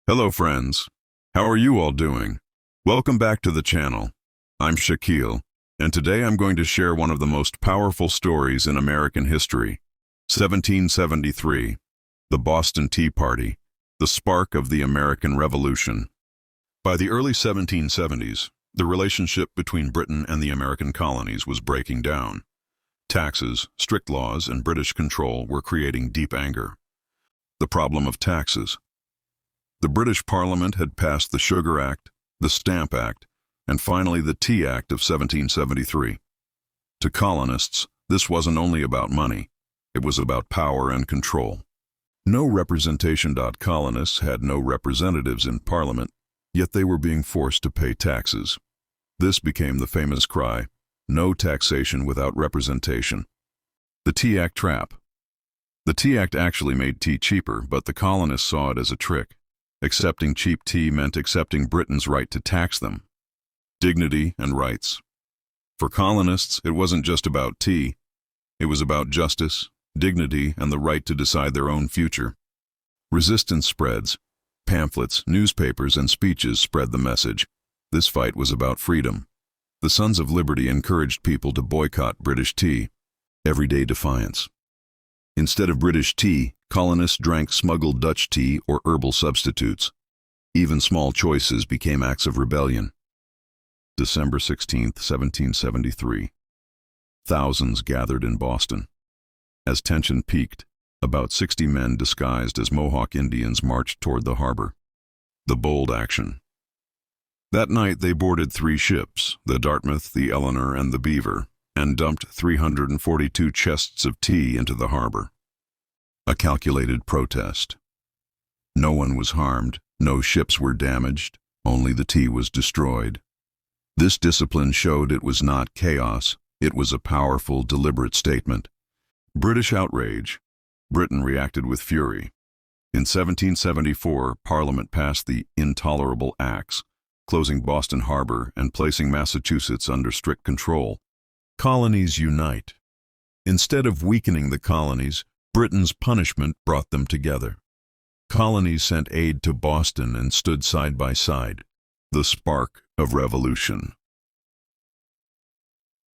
Hello friends, how are you all doing? Welcome back to the channel. I'm Shaquille, and today I'm going to share one of the most powerful stories in American history. 1773, the Boston Tea Party, the spark of the American Revolution. By the early 1770s, the relationship between Britain and the American colonies was breaking down. Taxes, strict laws, and British control were creating deep anger. The problem of taxes. The British Parliament had passed the Sugar Act, the Stamp Act, and finally the Tea Act of 1773. To colonists, this wasn't only about money, it was about power and control. No representation. Colonists had no representatives in Parliament, yet they were being forced to pay taxes. This became the famous cry, "No taxation without representation." The Tea Act trap. The Tea Act actually made tea cheaper, but the colonists saw it as a trick. Accepting cheap tea meant accepting Britain's right to tax them. Dignity and rights. For colonists, it wasn't just about tea. It was about justice, dignity, and the right to decide their own future. Resistance spreads. Pamphlets, newspapers, and speeches spread the message. This fight was about freedom. The Sons of Liberty encouraged people to boycott British tea. Everyday defiance. Instead of British tea, colonists drank smuggled Dutch tea or herbal substitutes. Even small choices became acts of rebellion. December 16, 1773. Thousands gathered in Boston. As tension peaked, about 60 men disguised as Mohawk Indians marched toward the harbor. The bold action. That night they boarded 3 ships, the Dartmouth, the Eleanor, and the Beaver, and dumped 342 chests of tea into the harbor. A calculated protest. No one was harmed, no ships were damaged, only the tea was destroyed. This discipline showed it was not chaos, it was a powerful, deliberate statement. British outrage. Britain reacted with fury. In 1774, Parliament passed the Intolerable Acts, closing Boston Harbor and placing Massachusetts under strict control. Colonies unite. Instead of weakening the colonies, Britain's punishment brought them together. Colonies sent aid to Boston and stood side by side. The spark of revolution.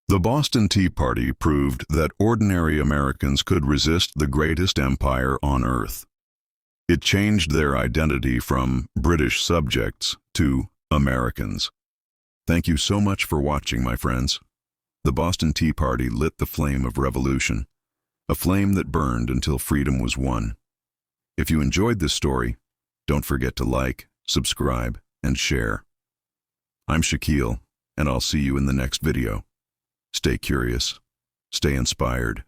The Boston Tea Party proved that ordinary Americans could resist the greatest empire on earth. It changed their identity from British subjects to Americans. Thank you so much for watching, my friends. The Boston Tea Party lit the flame of revolution, a flame that burned until freedom was won. If you enjoyed this story, don't forget to like, subscribe, and share. I'm Shaquille, and I'll see you in the next video. Stay curious, stay inspired,